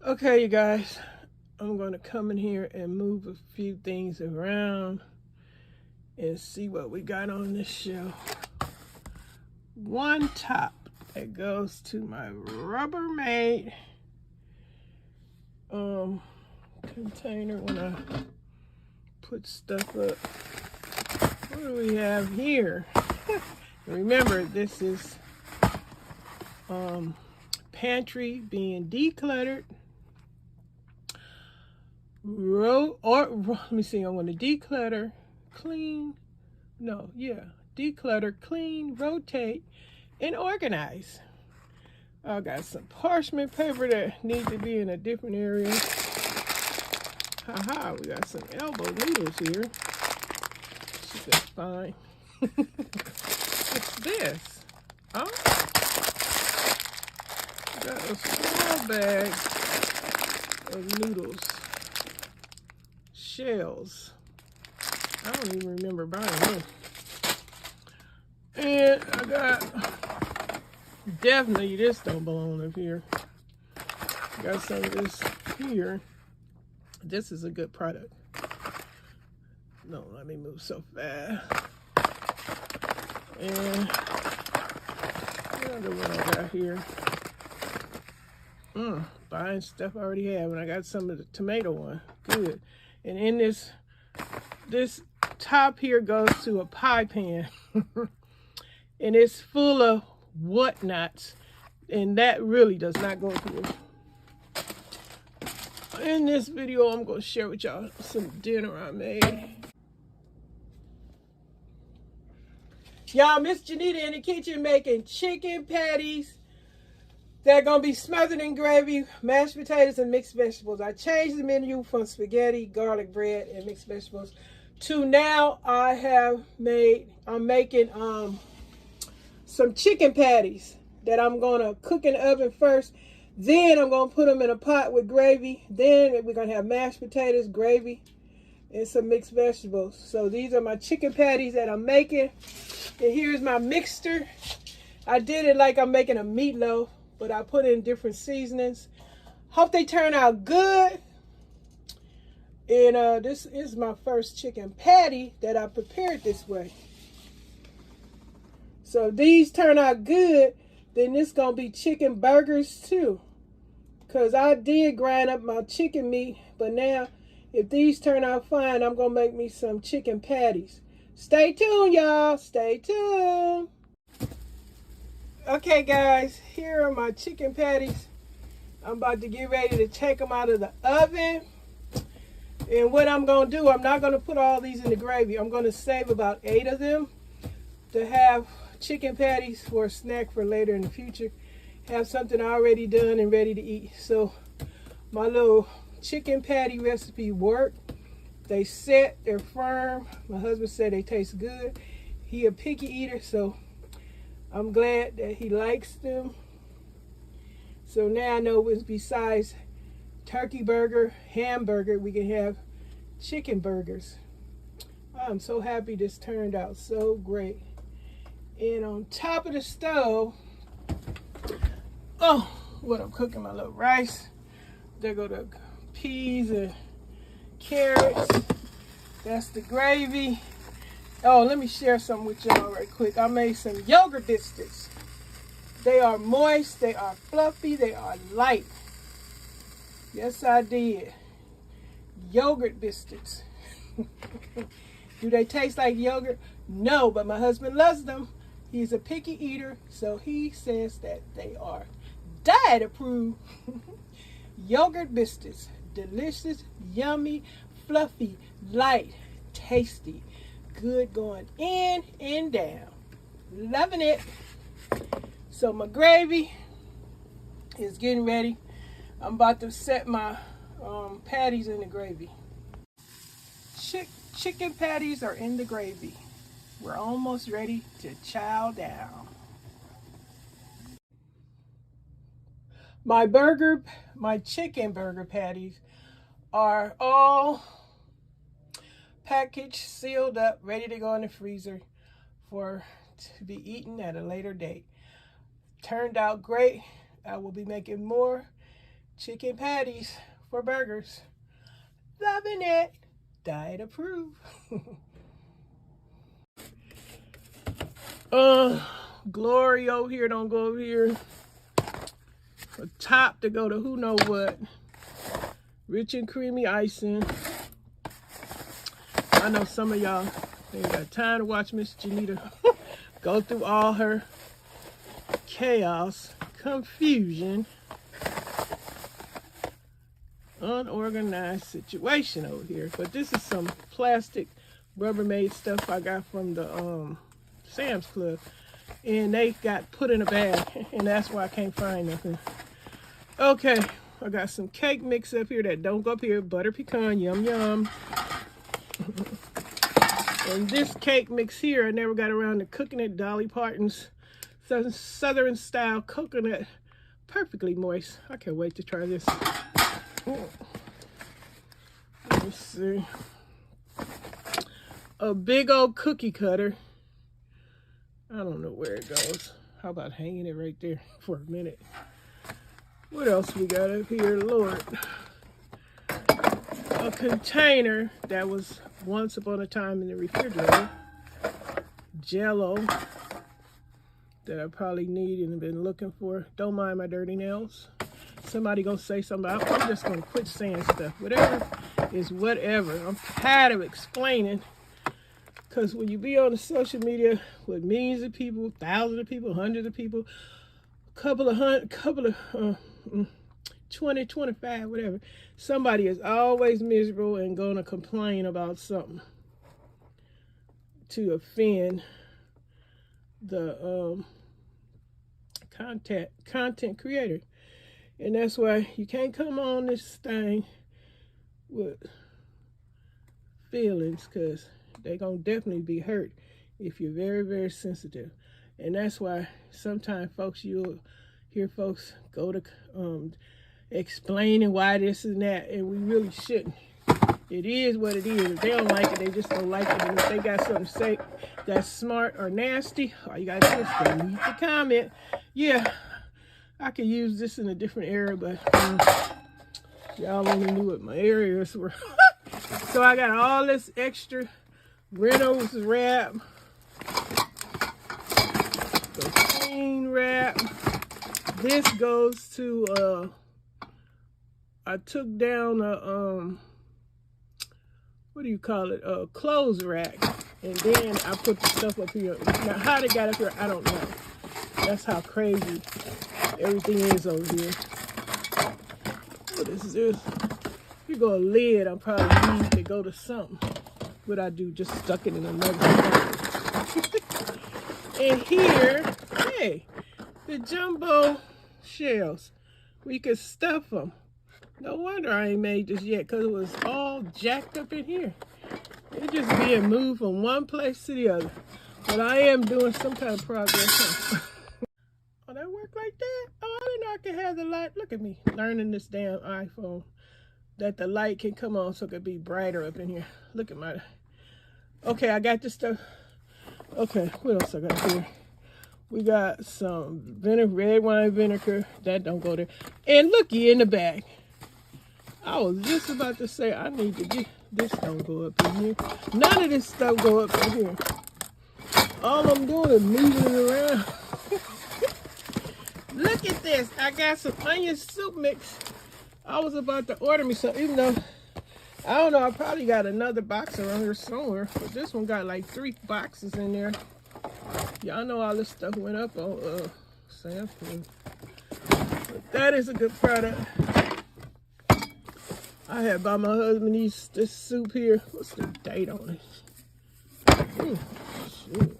Okay, you guys, I'm going to come in here and move a few things around and see what we got on this shelf. One top that goes to my Rubbermaid container when I put stuff up. What do we have here? Remember, this is pantry being decluttered. Let me see, I want to declutter, clean, declutter, clean, rotate, and organize. I got some parchment paper that need to be in a different area. Haha, we got some elbow noodles here. That's fine. What's this? Oh, got a small bag of noodles. Shells. I don't even remember buying them. And I got, definitely this don't belong up here. Got some of this here. This is a good product. No, let me move so fast. And another one I got here. Buying stuff I already have, and I got some of the tomato one. Good. And in this top here goes to a pie pan. And it's full of whatnots. And that really does not go through. In this video, I'm going to share with y'all some dinner I made. Y'all, Miss Jenita in the kitchen making chicken patties. They're going to be smothered in gravy, mashed potatoes, and mixed vegetables. I changed the menu from spaghetti, garlic bread, and mixed vegetables to now I'm making some chicken patties that I'm going to cook in the oven first. Then I'm going to put them in a pot with gravy. Then we're going to have mashed potatoes, gravy, and some mixed vegetables. So these are my chicken patties that I'm making. And here's my mixture. I did it like I'm making a meatloaf, but I put in different seasonings. Hope they turn out good. And this is my first chicken patty that I prepared this way. So if these turn out good, then this gonna be chicken burgers too. Cause I did grind up my chicken meat, but now if these turn out fine, I'm gonna make me some chicken patties. Stay tuned, y'all. Stay tuned. Okay, guys, here are my chicken patties. I'm about to get ready to take them out of the oven. And what I'm going to do, I'm not going to put all these in the gravy. I'm going to save about 8 of them to have chicken patties for a snack for later in the future. Have something already done and ready to eat. So my little chicken patty recipe worked. They set, they're firm. My husband said they taste good. He a picky eater, so I'm glad that he likes them. So now I know besides turkey burger, hamburger, we can have chicken burgers. I'm so happy this turned out so great. And on top of the stove, what I'm cooking, my little rice. There go the peas and carrots. That's the gravy. Oh, let me share something with y'all right quick. I made some yogurt biscuits. They are moist, they are fluffy, they are light. Yes, I did. Yogurt biscuits. Do they taste like yogurt? No, but my husband loves them. He's a picky eater, so he says that they are diet approved. Yogurt biscuits. Delicious, yummy, fluffy, light, tasty. Good going in and down. Loving it. So my gravy is getting ready. I'm about to set my patties in the gravy. Chicken patties are in the gravy. We're almost ready to chow down. My chicken burger patties are all packaged, sealed up, ready to go in the freezer to be eaten at a later date. Turned out great. I will be making more chicken patties for burgers. Loving it. Diet approved. Glory over here, don't go over here. A top to go to who know what. Rich and creamy icing. I know some of y'all ain't got time to watch Miss Jenita go through all her chaos, confusion, unorganized situation over here. But this is some plastic Rubbermaid stuff I got from the Sam's Club, and they got put in a bag, and that's why I can't find nothing. Okay, I got some cake mix up here that don't go up here. Butter pecan, yum yum. And this cake mix here, I never got around to cooking it. Dolly Parton's Southern style coconut, perfectly moist. I can't wait to try this. Let me see. A big old cookie cutter. I don't know where it goes. How about hanging it right there for a minute? What else we got up here, Lord? A container that was once upon a time in the refrigerator. Jello that I probably need and have been looking for. Don't mind my dirty nails. Somebody gonna say something. I'm just gonna quit saying stuff. Whatever is whatever. I'm tired of explaining. Because when you be on the social media with millions of people, thousands of people, hundreds of people, couple of 20, 25, whatever, somebody is always miserable and gonna complain about something to offend the content creator. And that's why you can't come on this thing with feelings, because they're gonna definitely be hurt if you're very, very sensitive. And that's why sometimes folks, you'll hear folks go to explaining why this and that, and we really shouldn't. It is what it is. If they don't like it, they just don't like it. And if they got something to say that's smart or nasty, all you gotta do is delete the comment. Yeah, I could use this in a different area, but y'all only knew what my areas were. So I got all this extra Reynolds wrap, the clean wrap. This goes to I took down a what do you call it, a clothes rack, and then I put the stuff up here. Now how they got up here, I don't know. That's how crazy everything is over here. What is this? If you go a lid, I'll probably need to go to something. What I do, just stuck it in another thing. And here, hey, the jumbo shells. We could stuff them. No wonder I ain't made this yet, because it was all jacked up in here. It's just being moved from one place to the other. But I am doing some kind of progress. Oh, that work like that? Oh, I didn't know I could have the light. Look at me, learning this damn iPhone. That the light can come on so it could be brighter up in here. Look at my... Okay, I got this stuff. Okay, what else I got here? We got some red wine vinegar. That don't go there. And looky in the bag. I was just about to say I need to get this. Don't go up in here. None of this stuff go up in here. All I'm doing is moving it around. Look at this. I got some onion soup mix. I was about to order me some, even though I don't know, I probably got another box around here somewhere, but this one got like 3 boxes in there. Y'all know all this stuff went up on Sam's Club. But that is a good product. I had bought my husband this soup here. What's the date on it? Shoot.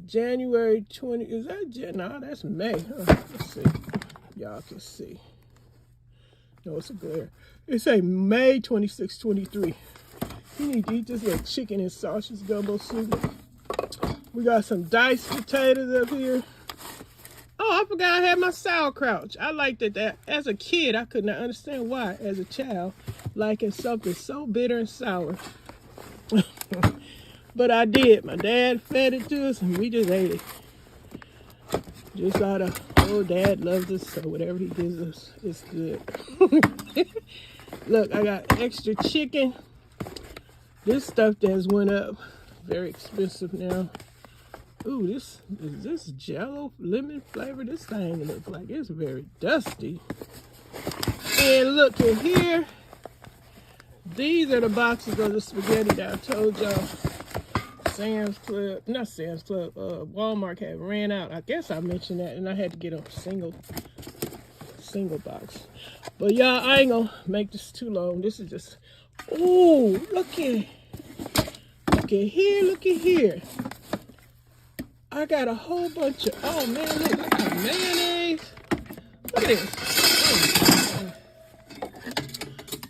January 20. Is that no? That's May. Let's see. Y'all can see. No, it's a glare. It say May 26, 23. You need to eat this like chicken and sausage gumbo soup. We got some diced potatoes up here. Oh, I forgot I had my sauerkraut. I liked it. That as a kid, I could not understand why, as a child, liking something so bitter and sour. But I did. My dad fed it to us, and we just ate it. Just out of Oh, Dad loves us, so whatever he gives us is good. Look, I got extra chicken. This stuff that's went up. Very expensive now. Ooh, is this Jello lemon flavor? This thing looks like it's very dusty. And look at here. These are the boxes of the spaghetti that I told y'all. Walmart had ran out. I guess I mentioned that, and I had to get a single box. But y'all, I ain't gonna make this too long. This is just, ooh, look at here. I got a whole bunch of, oh man, look at mayonnaise. Look at this.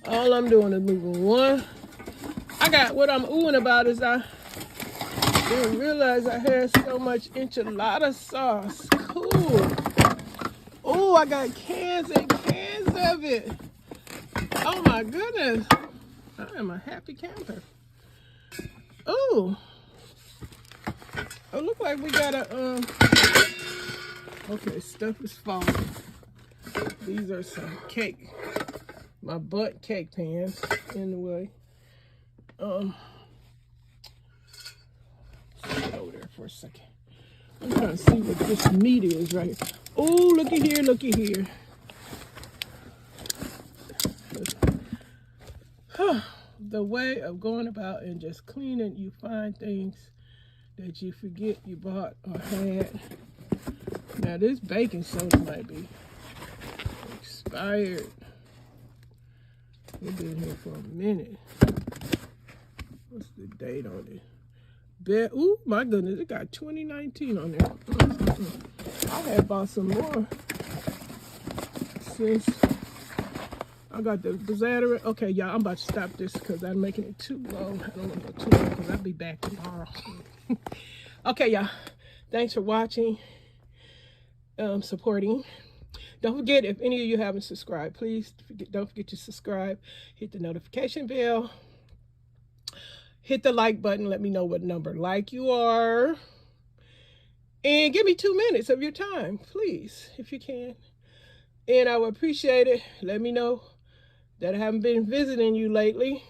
All I'm doing is moving one. What I'm oohing about is I didn't realize I had so much enchilada sauce. Cool. Oh, I got cans and cans of it. Oh my goodness. I am a happy camper. Oh. Oh, look like we got a, okay, stuff is falling. These are some cake. My butt cake pans in the way. Over there for a second. I'm trying to see what this meat is right here. Oh, looky here. The way of going about and just cleaning, you find things that you forget you bought or had. Now this baking soda might be expired. It's been here for a minute. What's the date on it? Ooh, my goodness, it got 2019 on there. I had bought some more since I got the Bazzatter. Okay, y'all, I'm about to stop this because I'm making it too long. I don't want to go too long because I'll be back tomorrow. Okay, y'all, thanks for watching, supporting. Don't forget, if any of you haven't subscribed, please don't forget to subscribe. Hit the notification bell. Hit the like button. Let me know what number like you are. And give me 2 minutes of your time, please, if you can. And I would appreciate it. Let me know that I haven't been visiting you lately.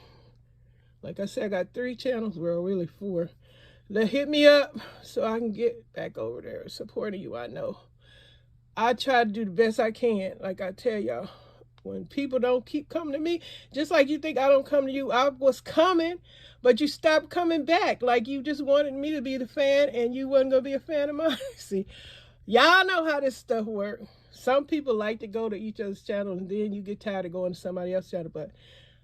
Like I said, I got 3 channels. Well, really 4. Hit me up so I can get back over there supporting you. I know. I try to do the best I can. Like I tell y'all, when people don't keep coming to me, just like you think I don't come to you, I was coming, but you stopped coming back. Like you just wanted me to be the fan and you wasn't going to be a fan of mine. See, y'all know how this stuff works. Some people like to go to each other's channel and then you get tired of going to somebody else's channel. But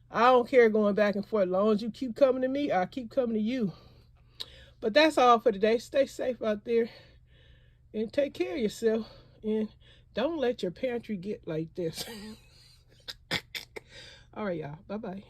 I don't care going back and forth. As long as you keep coming to me, I'll keep coming to you. But that's all for today. Stay safe out there and take care of yourself. And don't let your pantry get like this. All right, y'all. Bye-bye.